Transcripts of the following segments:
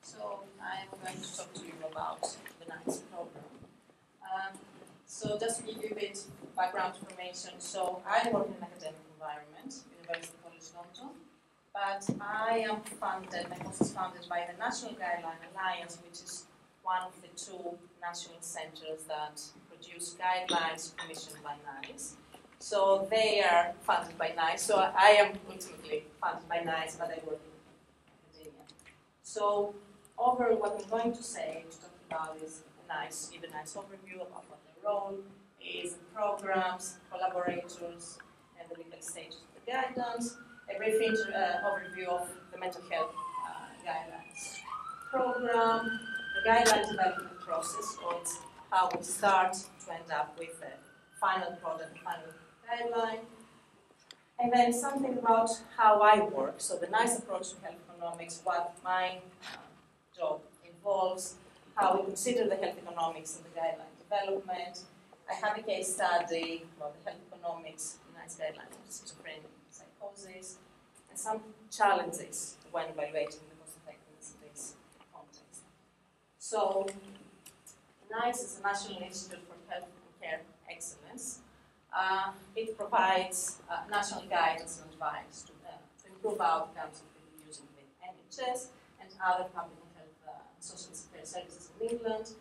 So I'm going to talk to you about the NICE program. So just to give you a bit of background information, so I work in an academic environment, University College London, but I am funded, my course is funded by the National Guideline Alliance, which is one of the two national centres that produce guidelines commissioned by NICE. So they are funded by NICE, so I am ultimately funded by NICE, but I work in academia. So overall, what I'm going to say, to talk about is NICE, give a nice overview about what the role is, programs, collaborators, and the legal status of the guidance, a brief overview of the mental health guidelines program, the guideline development process, or it's how we start to end up with the final product, final guideline, and then something about how I work, so the NICE approach to health economics, what my job involves, how we consider the health economics in the guideline development. I have a case study about the health economics, NICE guidelines of schizophrenia and psychosis, and some challenges when evaluating the cost effectiveness in this context. So, NICE is a National Institute for Health and Care Excellence. It provides national guidance and advice to improve outcomes of people using the NHS and other public health social care services in England.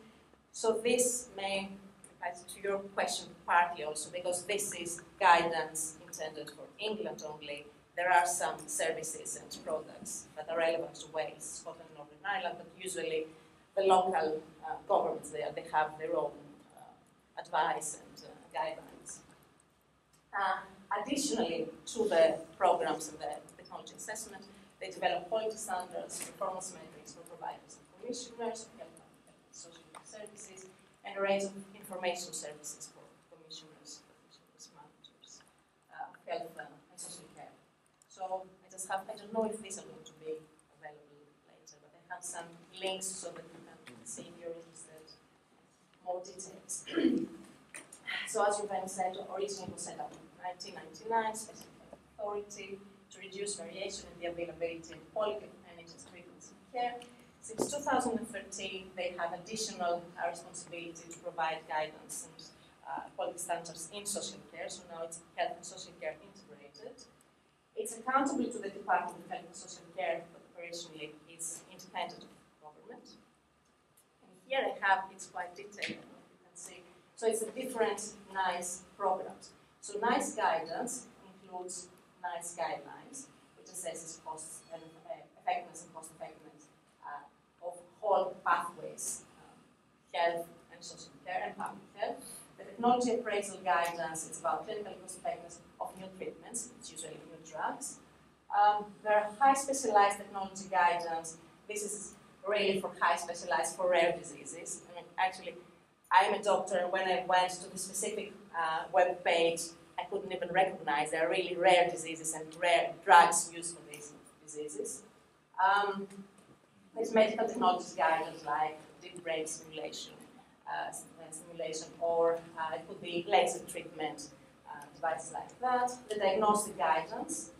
So this may reply to your question partly also, because this is guidance intended for England only. There are some services and products that are relevant to Wales, Scotland, Northern Ireland, but usually the local governments there, they have their own advice and guidelines. Additionally to the programs and the technology assessment, they develop quality standards, performance metrics for providers and commissioners of health and social services, and a range of information services for commissioners, managers, health and social care. So I don't know if these are going to be available later, but I have some links so that you can see if you're interested in more details. So as you said, originally was set up in 1999, specific authority to reduce variation in the availability and quality of NHS treatments and care. Since 2013, they have additional responsibility to provide guidance and quality standards in social care, so now it's health and social care integrated. It's accountable to the Department of Health and Social Care, but operationally it's independent of government. And here I have, it's quite detailed, you can see. So it's a different NICE programs. So NICE guidance includes NICE guidelines, which assesses costs and effectiveness and cost effectiveness of whole pathways, health and social care and public health. The technology appraisal guidance is about clinical cost effectiveness of new treatments, it's usually new drugs. There are high specialized technology guidance. This is really for high specialized for rare diseases. I mean, actually, I'm a doctor, and when I went to the specific web page, I couldn't even recognize there are really rare diseases and rare drugs used for these diseases. There's medical technologies guidance like deep brain stimulation, or it could be laser treatment, devices like that. The diagnostic guidance,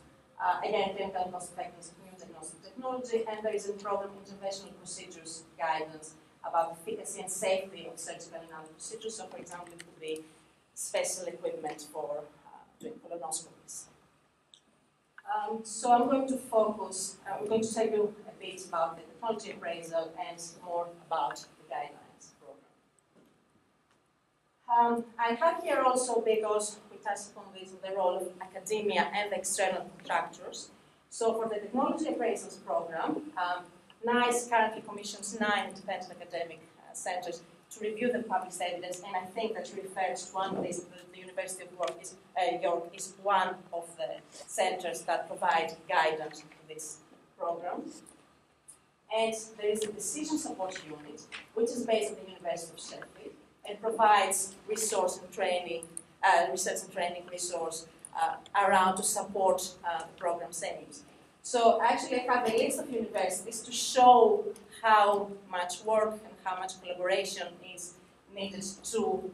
again, clinical cost effectiveness of new diagnostic technology, and there is a program interventional procedures guidance about efficacy and safety of surgical and other procedures. So, for example, it could be special equipment for doing colonoscopies. So I'm going to focus, I'm going to tell you a bit about the technology appraisal and more about the guidelines program. I have here also, because we touched upon this, the role of academia and external contractors. So for the technology appraisals program, NICE currently commissions 9 independent academic centres to review the published evidence, and I think that refers to one of these, the University of York is one of the centres that provide guidance to this program. And there is a decision support unit, which is based on the University of Sheffield, and provides resource and training, research and training resource around to support the program's aims. So actually I have a list of universities to show how much work and how much collaboration is needed to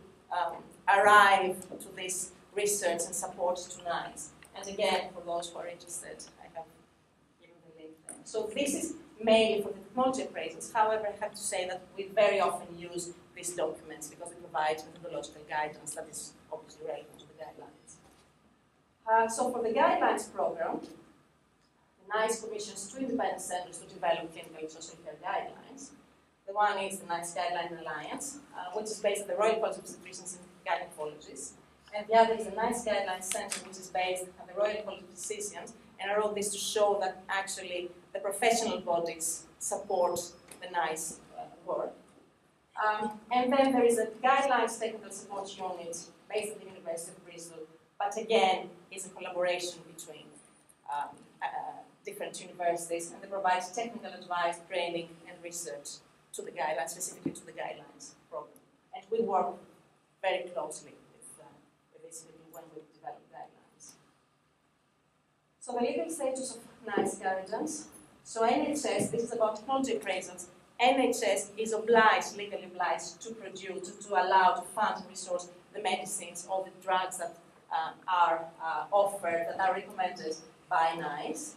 arrive to this research and support to NICE. And again, for those who are interested, I have given the link there. So this is mainly for the technology appraisals. However, I have to say that we very often use these documents because they provide methodological guidance that is obviously relevant to the guidelines. So for the guidelines program, the NICE commissions two independent centers to develop clinical and social care guidelines. The one is the NICE Guideline Alliance, which is based at the Royal College of Obstetricians and Gynecologists, and the other is the NICE Guidelines Center, which is based at the Royal College of Physicians. And I wrote this to show that actually the professional bodies support the NICE work. And then there is a Guidelines Technical Support Unit based at the University of Bristol, but again, it's a collaboration between different universities, and they provide technical advice, training, and research to the guidelines, specifically to the guidelines program. And we work very closely with this when we develop guidelines. So the legal status of NICE guidance. So NHS, this is about technology appraisals. NHS is obliged, legally obliged, to produce, to allow, to fund and resource the medicines or the drugs that are offered, that are recommended by NICE.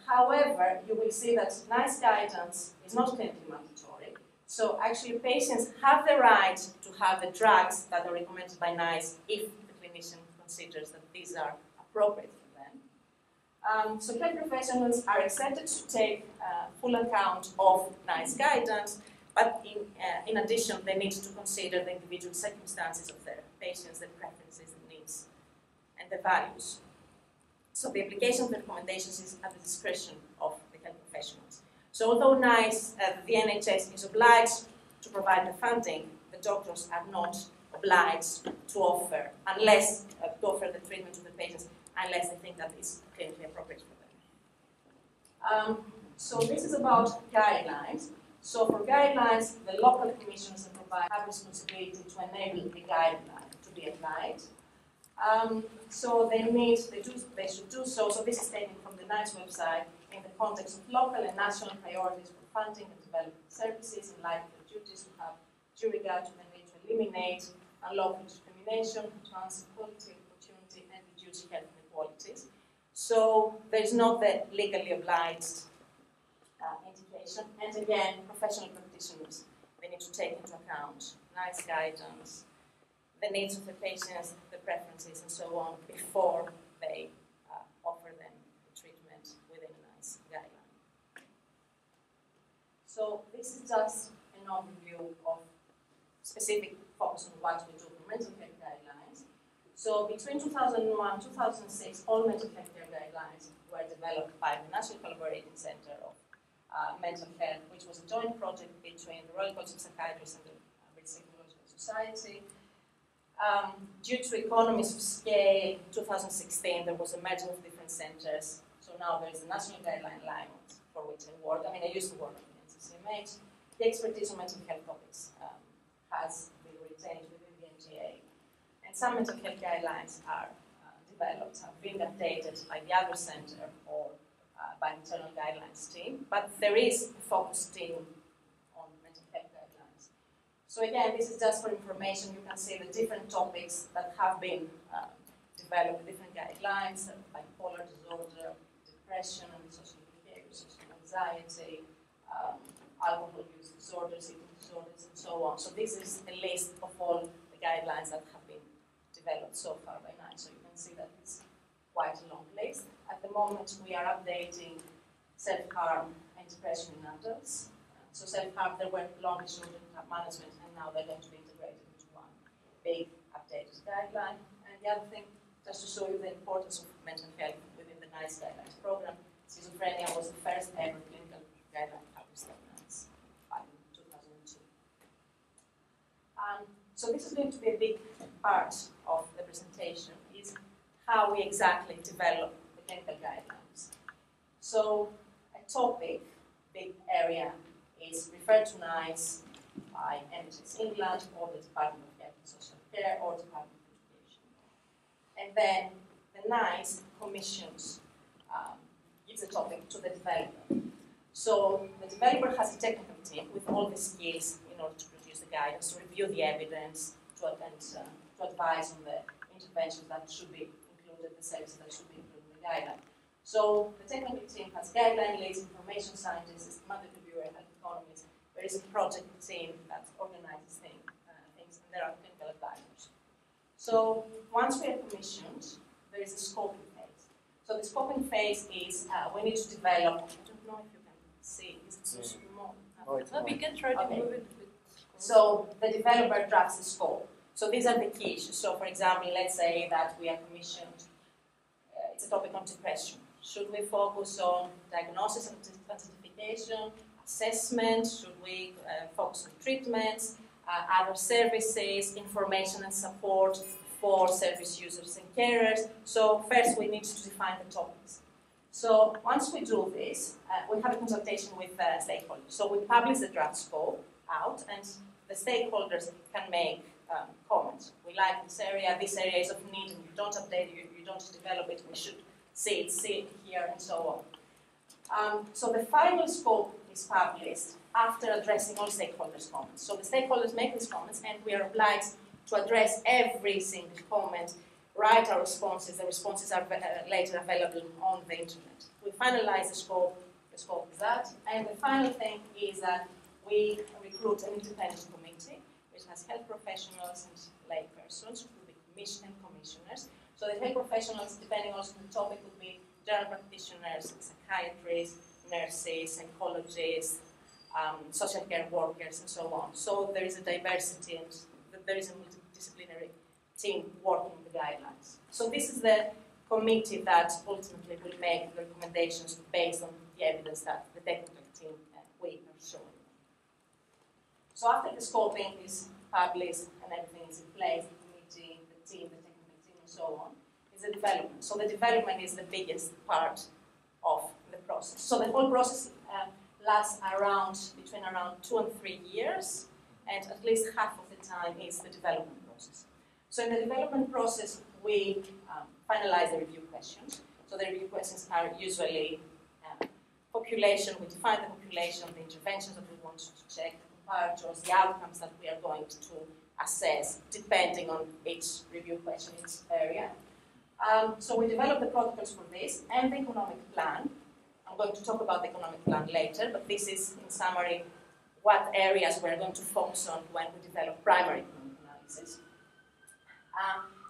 However, you will see that NICE guidance is not clinically mandatory. So actually patients have the right to have the drugs that are recommended by NICE if the clinician considers that these are appropriate for them. So health professionals are accepted to take full account of NICE guidance, but in addition they need to consider the individual circumstances of their patients, their preferences, the needs, and the values. So the application of the recommendations is at the discretion of the health professionals. So although NICE, the NHS is obliged to provide the funding, the doctors are not obliged to offer, unless to offer the treatment to the patients, unless they think that it's clinically appropriate for them. So this is about guidelines. So for guidelines, the local commissions have responsibility to enable the guideline to be applied. So they should do so. So this is taken from the NICE website in the context of local and national priorities for funding and development services in light of the duties to have due regard to the need to eliminate unlawful discrimination, advance equality, opportunity, and reduce health inequalities. So there's not the legally obliged indication. And again, professional practitioners, they need to take into account NICE guidance, the needs of the patients, the preferences, and so on, before they offer them treatment within a NICE guideline. So this is just an overview of specific focus on what we do for mental health guidelines. So between 2001 and 2006, all mental health care guidelines were developed by the National Collaborating Center of Mental Health, which was a joint project between the Royal College of Psychiatrists and the British Psychological Society. Due to economies of scale, in 2016 there was a merger of different centres. So now there is the National Guideline Alliance, for which I work. I used to work at the NCCMH. The expertise on mental health topics has been retained within the NGA. And some mental health guidelines are developed, have been updated by the other centre or by the internal guidelines team. But there is a focused team on mental health guidelines. So again, this is just for information. You can see the different topics that have been developed, different guidelines, bipolar disorder, depression and social behaviors, social anxiety, alcohol use disorders, eating disorders, and so on. So this is a list of all the guidelines that have been developed so far by NICE. So you can see that it's quite a long list. At the moment, we are updating self-harm and depression in adults. So self-harm, there were long children management, and now they're going to be integrated into one big updated guideline. And the other thing, just to show you the importance of mental health within the NICE guidelines program, schizophrenia was the first ever clinical guideline published at NICE in 2002. So this is going to be a big part of the presentation, is how we exactly develop the clinical guidelines. So a topic, big area, is referred to NICE by NHS England or the Department of Health and Social Care or Department of Education. And then the NICE commissions, gives the topic to the developer. So the developer has a technical team with all the skills in order to produce the guidance, to review the evidence, to advise on the interventions that should be included, the services that should be included in the guideline. So the technical team has guideline leads, information scientists, systematic reviewer, health economists. There is a project team that organizes things, and there are clinical advisors. So once we are commissioned, there is a scoping phase. So the scoping phase is we need to develop. I don't know if you can see. Is it so small? We can try to move it a bit. So the developer drafts the scope. So these are the key issues. So for example, let's say that we are commissioned. It's a topic on depression. Should we focus on diagnosis and identification, assessment? Should we focus on treatments, other services, information and support for service users and carers? So first we need to define the topics. So once we do this, we have a consultation with stakeholders. So we publish the draft scope out, and the stakeholders can make comments. We like this area is of need, and you don't update it, you don't develop it, we should see it here, and so on. So the final scope is published after addressing all stakeholders' comments. So the stakeholders make these comments, and we are obliged to address every single comment, write our responses. The responses are later available on the internet. We finalize the scope is that, and the final thing is that we recruit an independent committee, which has health professionals and lay persons, who will be commissioners. So the health professionals, depending also on the topic, would be general practitioners, psychiatrists, nurses, psychologists, social care workers, and so on. So there is a diversity, and there is a multidisciplinary team working on the guidelines. So this is the committee that ultimately will make the recommendations based on the evidence that the technical team will are showing. So after the scoping is published and everything is in place, the committee, the team, the technical team, and so on, is the development. So the development is the biggest part of the process. So the whole process lasts between around 2 and 3 years, and at least half of the time is the development process. So in the development process, we finalize the review questions. So the review questions are usually population. We define the population, the interventions that we want to check, comparators, the outcomes that we are going to assess, depending on each review question, each area. So we develop the protocols for this and the economic plan. I'm going to talk about the economic plan later, but this is, in summary, what areas we're going to focus on when we develop primary economic analysis.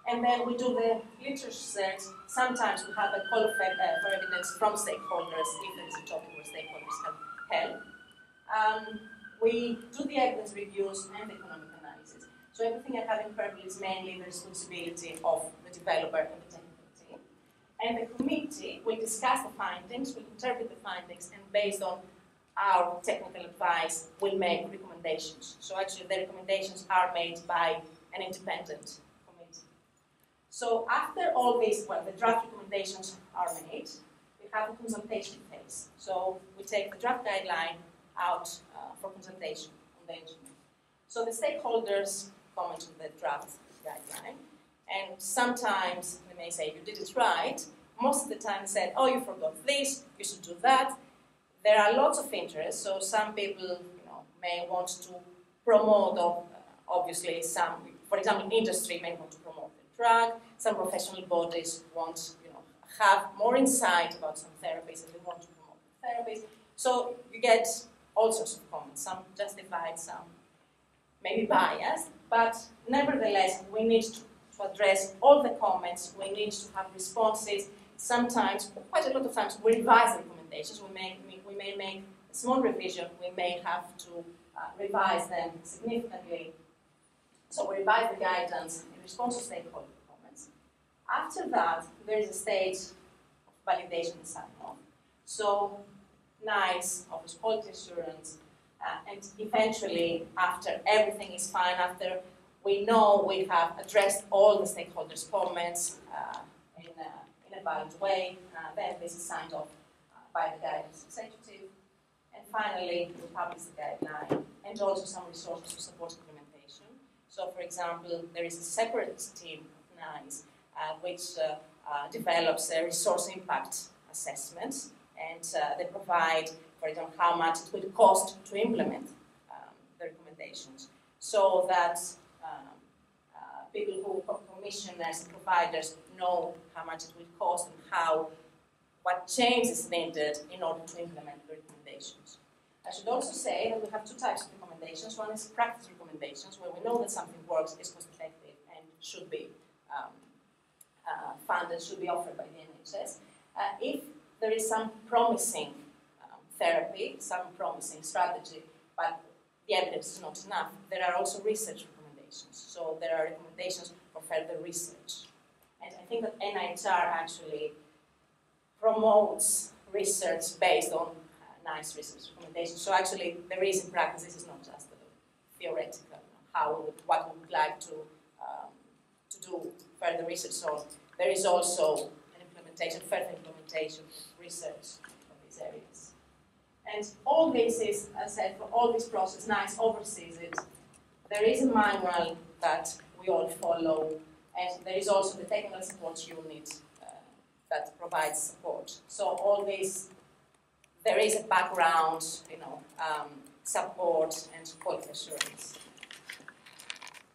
And then we do the literature search. Sometimes we have a call for evidence from stakeholders, if there is a topic where stakeholders have help. We do the evidence reviews and the economic analysis. So everything I have in purple is mainly the responsibility of the developer and the technical team. And the committee will discuss the findings, will interpret the findings, and based on our technical advice, will make recommendations. So actually the recommendations are made by an independent committee. So after all this, well, the draft recommendations are made, we have a consultation phase. So we take the draft guideline out for consultation on the internet. So the stakeholders comment on the draft guideline, and sometimes they may say, you did it right. Most of the time they said, oh, you forgot this, you should do that. There are lots of interests, so some people may want to promote, obviously some, for example, industry may want to promote the drug, some professional bodies want have more insight about some therapies and they want to promote the therapies. So you get all sorts of comments, some justified, some maybe biased, but nevertheless we need to address all the comments, we need to have responses. Sometimes, quite a lot of times, we revise the recommendations. We may make a small revision, we may have to revise them significantly. So we revise the guidance in response to stakeholder comments. After that, there is a stage of validation and sign-off. So NICE offers quality assurance, and eventually, after everything is fine, after we know we have addressed all the stakeholders' comments in a valid way, then this is signed off by the guidance executive. And finally, we publish the guideline and also some resources to support implementation. So, for example, there is a separate team of NICE which develops resource impact assessments, and they provide, for example, how much it will cost to implement the recommendations, so that people who commissioners and providers know how much it will cost and how what change is needed in order to implement the recommendations. I should also say that we have two types of recommendations. One is practice recommendations, where we know that something works, is cost-effective, and should be funded, should be offered by the NHS. If there is some promising therapy, some promising strategy, but the evidence is not enough, there are also research recommendations. So there are recommendations for further research. And I think that NIHR actually promotes research based on nice research recommendations. So actually, there is in practice, this is not just theoretical, what we would like to do further research. So there is also an implementation, further implementation research of these areas. And all this is, as I said, for all this process, NICE oversees it. There is a manual that we all follow, and there is also the technical support unit that provides support. So all this, there is a background, support and quality assurance.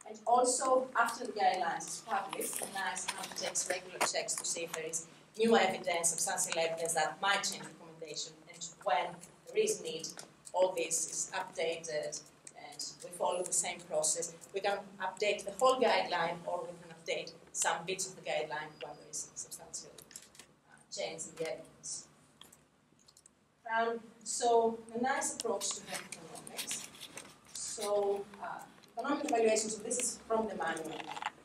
And also, after the guidelines is published, the NICE undertakes regular checks to see if there is new evidence, substantial evidence that might change the recommendation, and when there is need, all this is updated, and we follow the same process. We can update the whole guideline, or we can update some bits of the guideline when there is substantial change in the evidence. So the NICE approach to health economics. So economic evaluation, so this is from the manual.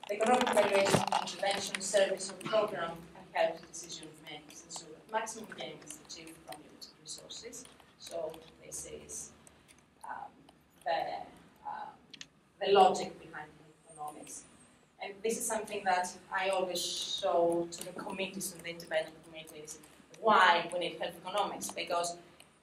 The economic evaluation of intervention, service, or program can help decision makers ensure that maximum gain is achieved from limited resources. So this is the logic behind economics. And this is something that I always show to the committees and the independent committees, why we need health economics, because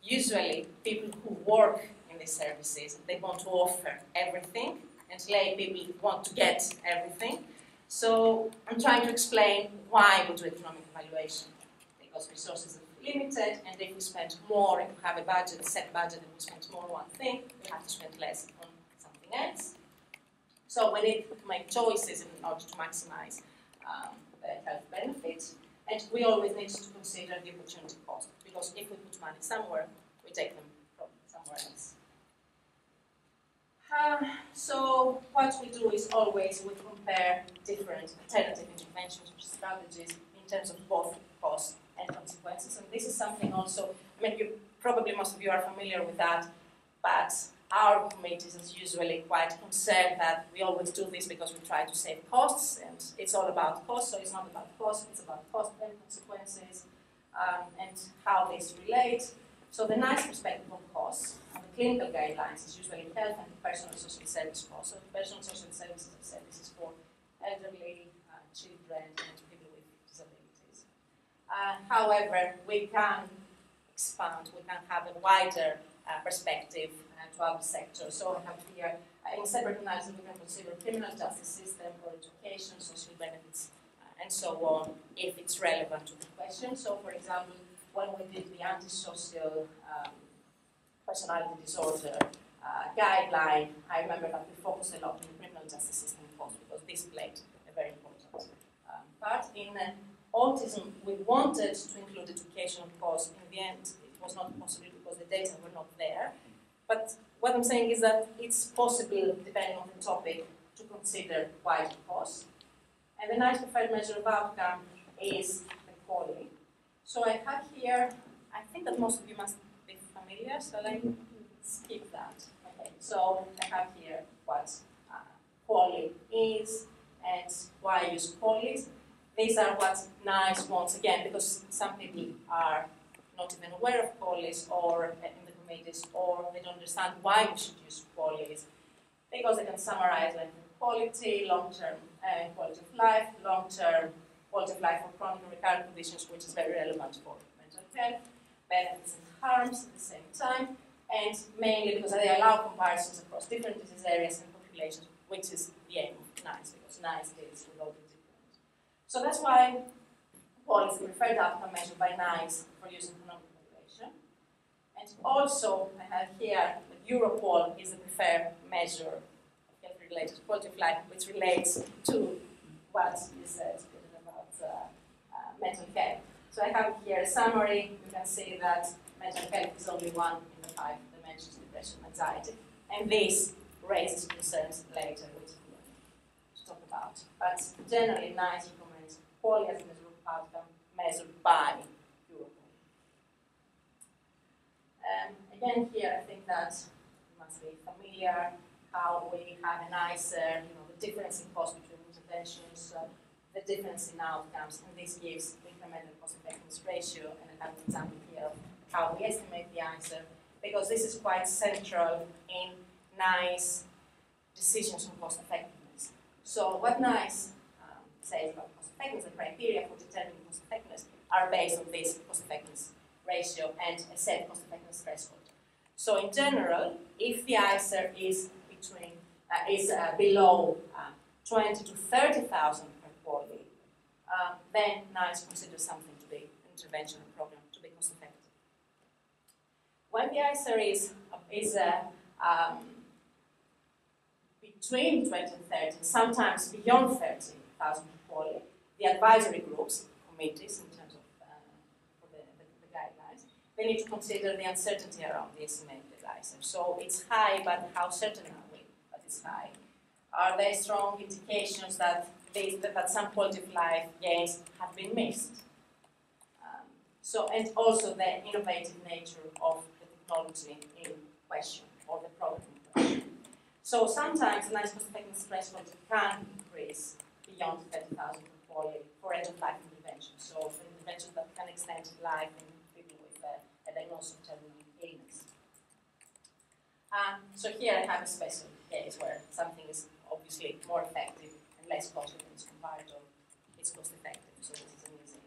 usually people who work in these services, they want to offer everything, and lay people want to get everything. So I'm trying to explain why we do economic evaluation, because resources are limited, and if we spend more, if we have a budget, a set budget, and we spend more on one thing, we have to spend less on something else. So we need to make choices in order to maximize the health benefits. And we always need to consider the opportunity cost, because if we put money somewhere, we take them from somewhere else. So what we do is always we compare different alternative interventions or strategies in terms of both cost and consequences. And this is something also, probably most of you are familiar with that, but our committees is usually quite concerned that we always do this because we try to save costs, and it's all about cost, so it's not about cost, it's about cost and consequences, and how these relate. So the NICE perspective on costs, and the clinical guidelines is usually health and personal social service costs. So personal social services are services for elderly, children, and people with disabilities. However, we can expand, we can have a wider perspective to other sectors. So I have here, in separate analysis, we can consider criminal justice system or education, social benefits, and so on, if it's relevant to the question. So, for example, when we did the antisocial personality disorder guideline, I remember that we focused a lot on the criminal justice system cost, because this played a very important part. In autism, we wanted to include educational costs. In the end, it was not possible because the data were not there. But what I'm saying is that it's possible, depending on the topic, to consider wider costs. And the NICE preferred measure of outcome is the QALY. So I have here, I think that most of you must be familiar, so I skip that. Okay, so I have here what QALY is and why I use QALYs. These are what NICE wants, again, because some people are not even aware of QALYs or in the committees, or they don't understand why we should use QALYs, because they can summarize like quality, long-term quality of life, long-term quality of life for chronic and recurrent conditions, which is very relevant for mental health, benefits and harms at the same time, and mainly because they allow comparisons across different disease areas and populations, which is the aim of NICE, because NICE deals with all the different. So that's why QALY is the preferred outcome measured by NICE for using economic evaluation. And also, I have here that EuroQAL is the preferred measure of health-related quality of life, which relates to what you said about mental health. So So I have here a summary. You can see that mental health is only one in the 5 dimensions: depression, anxiety, and this raises concerns later, which we will to talk about. But generally, NICE recommends quality as a measure of outcome measured by Europol. Again, here I think that you must be familiar how we have an ICER, the difference in cost between interventions, the difference in outcomes, and this gives the incremental cost-effectiveness ratio. And I have an example here of how we estimate the ICER, because this is quite central in NICE decisions on cost-effectiveness. So what NICE says about cost-effectiveness, the criteria for determining cost-effectiveness are based on this cost-effectiveness ratio and a set cost-effectiveness threshold. So in general, if the ICER is below 20 to 30,000 per quality, then NICE considers something to be intervention program to be cost effective. When the ICER is between 20 and 30, sometimes beyond 30,000 per quality, the advisory groups, committees in terms of the guidelines, they need to consider the uncertainty around the estimated ICER. So it's high, but how certain are we that it's high? Are there strong indications that some quality of life gains have been missed? And also the innovative nature of the technology in question or the problem in question. So sometimes the NICE cost-effectiveness threshold can increase beyond 30,000 per quality for end-of-life interventions. So for interventions that can extend life in people with a diagnosis of terminal illness. So here I have a special case where something is obviously more effective and less costly than its comparator. It's cost effective, so this is amazing.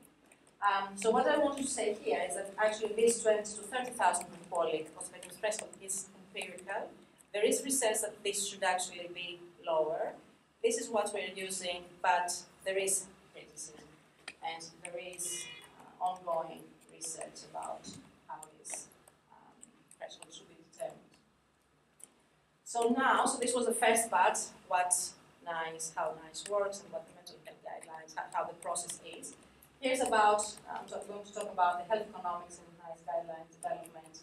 So what I want to say here is that actually this 20 to 30,000 per quality cost effective threshold is empirical. There is research that this should actually be lower. This is what we're using, but there is criticism and there is ongoing research about how this threshold should be determined. So this was the first part, how NICE works and what the mental health guidelines, how the process is. Here's about, I'm going to talk about the health economics and NICE guidelines development,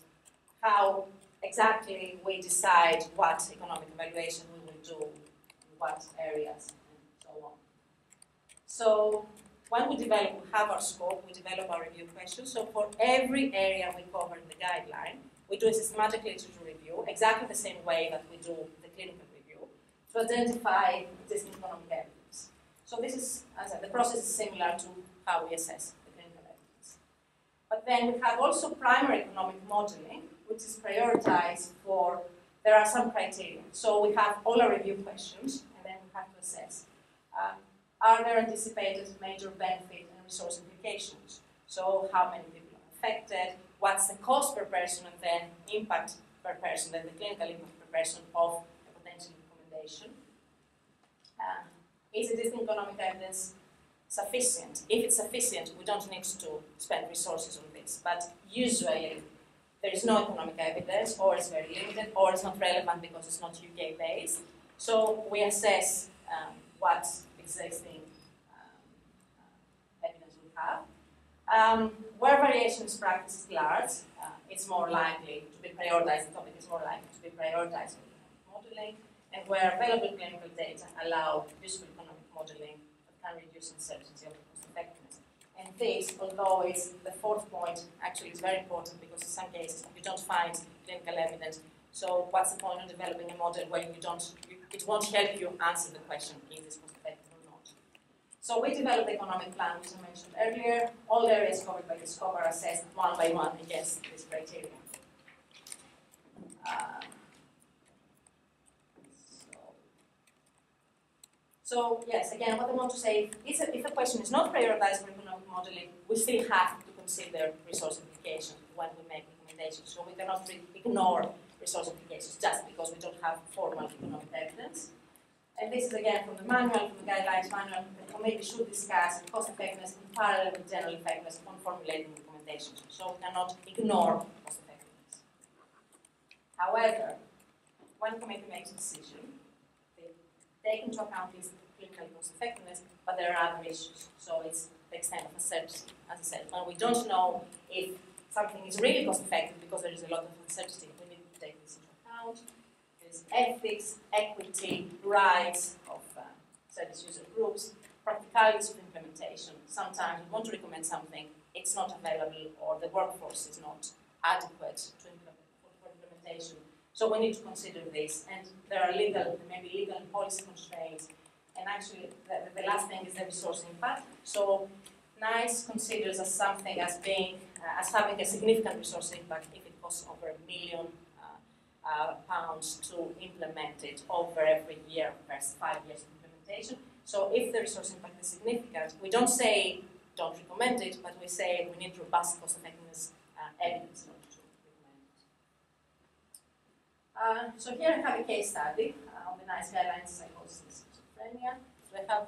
how exactly we decide what economic evaluation we will do, in what areas, and so on. So when we have our scope, we develop our review questions. So for every area we cover in the guideline, we do a systematic literature review, exactly the same way that we do the clinical review, to identify existing economic evidence. So this is, as I said, the process is similar to how we assess the clinical evidence. But then we have also primary economic modeling, which is prioritized for, there are some criteria. So we have all our review questions, and then we have to assess. Are there anticipated major benefit and resource implications? So how many people are affected? What's the cost per person and then impact per person, then the clinical impact per person of a potential recommendation? Is existing economic evidence sufficient? If it's sufficient, we don't need to spend resources on this. But usually, there is no economic evidence, or it's very limited, or it's not relevant because it's not UK-based. So we assess what existing evidence we have. Where variation in practice is large, it's more likely to be prioritized, the topic is more likely to be prioritized for economic modeling, and where available clinical data allow useful economic modeling that can reduce uncertainty of cost effectiveness. And this, although it's the fourth point, actually is very important because in some cases you don't find clinical evidence. So what's the point of developing a model where it won't help you answer the question, is this cost effective or not? So we developed the economic plan, which I mentioned earlier. All areas covered by the scope are assessed one by one against this criteria. So yes, again, what I want to say is that if a question is not prioritized for economic modeling, we still have to consider resource implications when we make recommendations. So we cannot ignore resource implications just because we don't have formal economic evidence. And this is again from the manual, from the guidelines manual. The committee should discuss cost effectiveness in parallel with general effectiveness on formulating recommendations. So we cannot ignore cost effectiveness. However, when the committee makes a decision, they take into account this clinical cost effectiveness, but there are other issues. So it's the extent of uncertainty, as I said. When we don't know if something is really cost-effective because there is a lot of uncertainty, we need to take this into account. There's ethics, equity, rights of service user groups, practicalities of implementation. Sometimes we want to recommend something, it's not available, or the workforce is not adequate to for implementation. So we need to consider this, and there are maybe legal and policy constraints. And actually, the last thing is the resource impact. So NICE considers as something as being as having a significant resource impact if it costs over £1 million to implement it over every year versus 5 years of implementation. So if the resource impact is significant, we don't say don't recommend it, but we say we need robust cost effectiveness evidence in order to recommend it. So here I have a case study on the NICE guidelines psychosis and schizophrenia. So I have,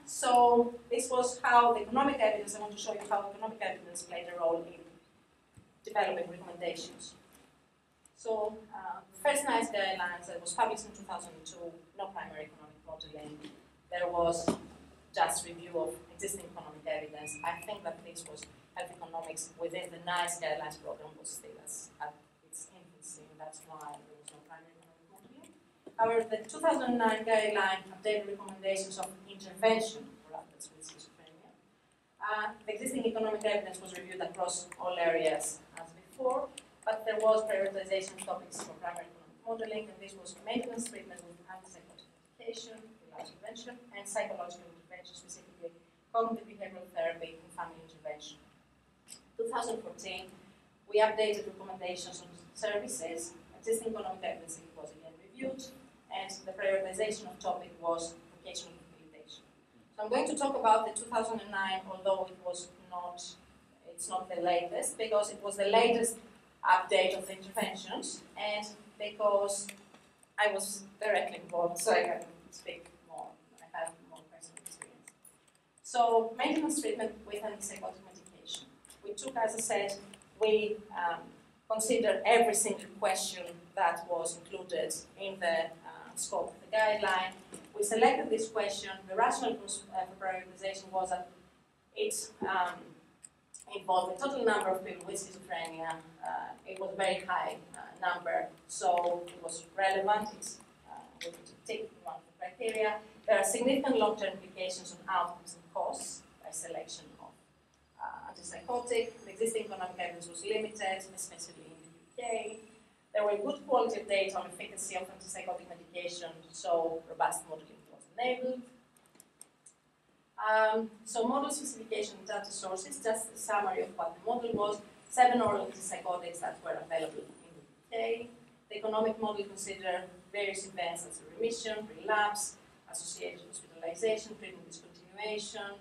so this was how the economic evidence, I want to show you how economic evidence played a role in developing recommendations. So the first NICE guidelines that was published in 2002, no primary economic modeling. There was just review of existing economic evidence. I think that this was health economics within the NICE guidelines program was still at its infancy, and that's why there was no primary economic modeling. However, the 2009 guideline updated recommendations of intervention for adults with schizophrenia. The existing economic evidence was reviewed across all areas as before, but there was prioritization of topics for primary economic modeling, and this was maintenance treatment with antipsychotic medication, intervention, and psychological intervention, specifically cognitive behavioral therapy and family intervention. 2014, we updated recommendations on services. Existing economic evidence was again reviewed, and the prioritization of topic was vocational rehabilitation. So I'm going to talk about the 2009, although it's not the latest, because it was the latest update of the interventions, and because I was directly involved, so I can speak more. I have more personal experience. So maintenance treatment with antipsychotic medication. We took, as I said, we considered every single question that was included in the scope of the guideline. We selected this question. The rationale for prioritization was that it involved a total number of people with schizophrenia. It was a very high number, so it was relevant. We could take one of the criteria. There are significant long-term implications on outcomes and costs by selection of antipsychotic. The existing economic evidence was limited, especially in the UK. There were good quality of data on efficacy of antipsychotic medication, so robust modeling was enabled. So model specification and data sources, just a summary of what the model was. 7 oral antipsychotics that were available in the UK. The economic model considered various events as remission, relapse, associated hospitalization, treatment discontinuation,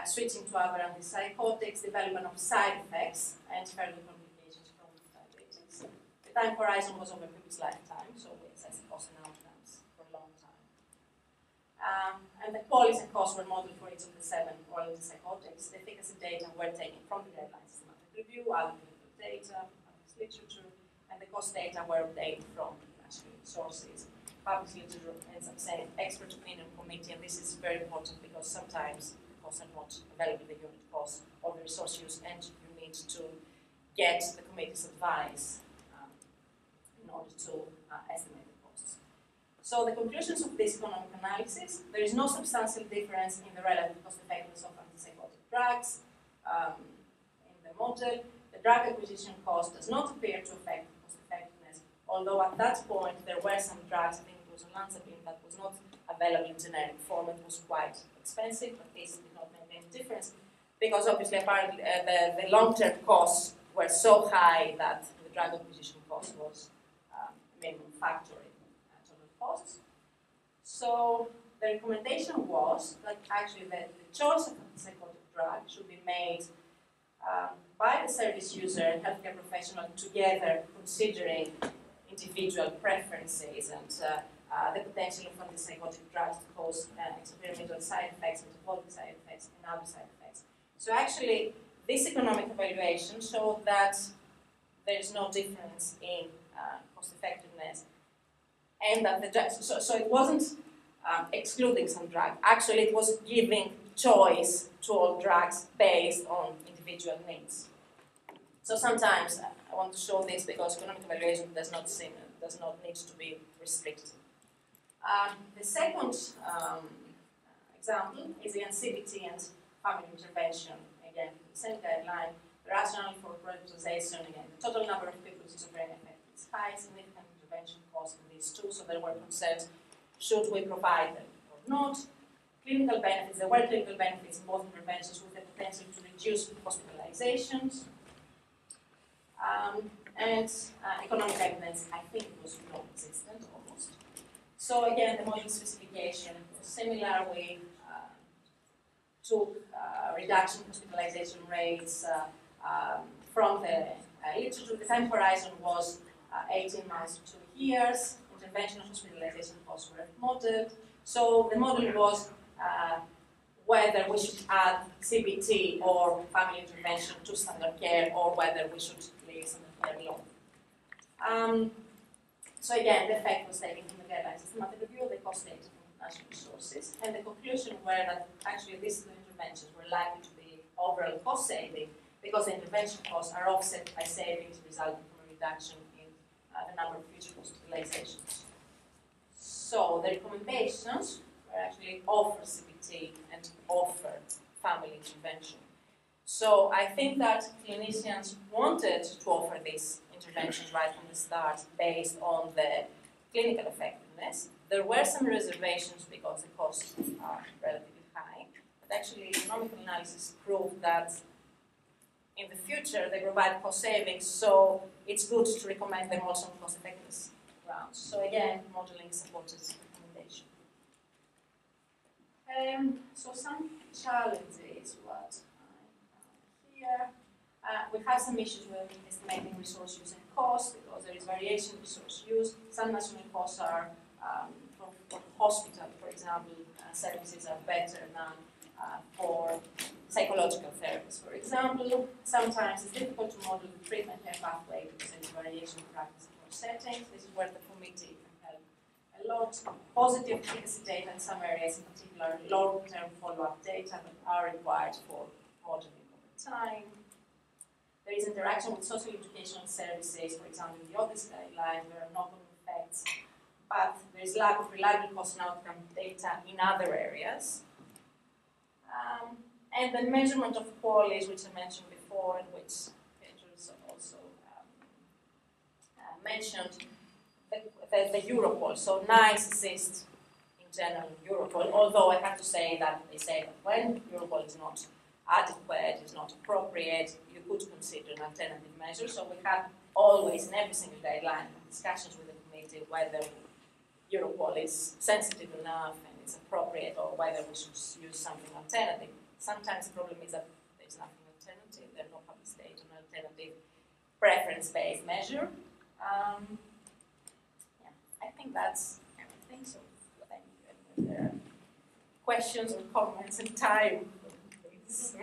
switching to other antipsychotics, development of side effects, and further complications from diabetes. The time horizon was over people's lifetime, so we assessed costs and outcomes for a long time. And the quality and costs were modeled for each of the 7 oral antipsychotics. The efficacy data were taken from the guideline systematic review, other clinical data, published literature, and the cost data were obtained from national sources. Published literature ends up saying expert opinion committee, and this is very important because sometimes the costs are not available, the unit cost or the resource use, and you need to get the committee's advice in order to estimate the costs. So the conclusions of this economic analysis: there is no substantial difference in the relative cost effectiveness of antipsychotic drugs in the model. The drug acquisition cost does not appear to affect cost effectiveness, although at that point there were some drugs, I think it was olanzapine, that was not available in generic form. It was quite expensive, but this did not make any difference because obviously apparently the long-term costs were so high that the drug acquisition cost was a minimum factor in total costs. So the recommendation was that actually the choice of a psychotic drug should be made by the service user and healthcare professional together, considering individual preferences and the potential of antipsychotic drugs to cause experimental side effects, metabolic side effects, and other side effects. So actually, this economic evaluation showed that there is no difference in cost effectiveness, and that the drugs. So it wasn't excluding some drugs. Actually, it was giving choice to all drugs based on individual needs. So sometimes I want to show this because economic evaluation does not need to be restricted. The second example is the CBT and family intervention. Again, the same guideline, the rationale for prioritization, again, the total number of people schizophrenia affected is high, significant intervention cost in these two, so there were concerns, should we provide them or not? Clinical benefits, there were clinical benefits in both interventions with the potential to reduce hospitalizations. And economic evidence, I think, was non-existent almost. So again, the model specification was similar. We took reduction in hospitalization rates from the literature. The time horizon was 18 months to 2 years. Intervention and hospitalization costs were modeled. So the model was whether we should add CBT or family intervention to standard care, or whether we should leave standard care alone. So again, the effect was taken from the guideline systematic review, the cost data from national sources, and the conclusion were that actually these two interventions were likely to be overall cost saving because the intervention costs are offset by savings resulting from a reduction in the number of future hospitalizations. So the recommendations were actually offer CBT and offer family intervention. So I think that clinicians wanted to offer these interventions right from the start based on the clinical effectiveness. There were some reservations because the costs are relatively high, but actually economic analysis proved that in the future they provide cost savings, so it's good to recommend them also on cost effectiveness grounds. So again, modeling supported recommendation. So some challenges, what here. We have some issues with estimating resource use and cost because there is variation in resource use. Some national costs are, for hospital, for example, services are better than for psychological therapies, for example. Sometimes it's difficult to model the treatment care pathway because there is variation in practice across settings. This is where the committee can help a lot. Positive efficacy data in some areas, in particular long-term follow-up data that are required for modeling over time. There is interaction with social educational services, for example, in the Otis guideline, there are knock-on effects, but there is lack of reliable cost and outcome data in other areas. And the measurement of qualities, which I mentioned before, and which Pedro's also mentioned, the Europol, so NICE exists in general in Europol, although I have to say that they say that when Europol is not adequate, is not appropriate, you could consider an alternative measure. So we have always in every single guideline discussions with the committee whether Europol is sensitive enough and it's appropriate, or whether we should use something alternative. Sometimes the problem is that there's nothing alternative, there's no published data on alternative preference-based measure. Yeah, I think that's everything, so thank you. If there are questions or comments and time, please.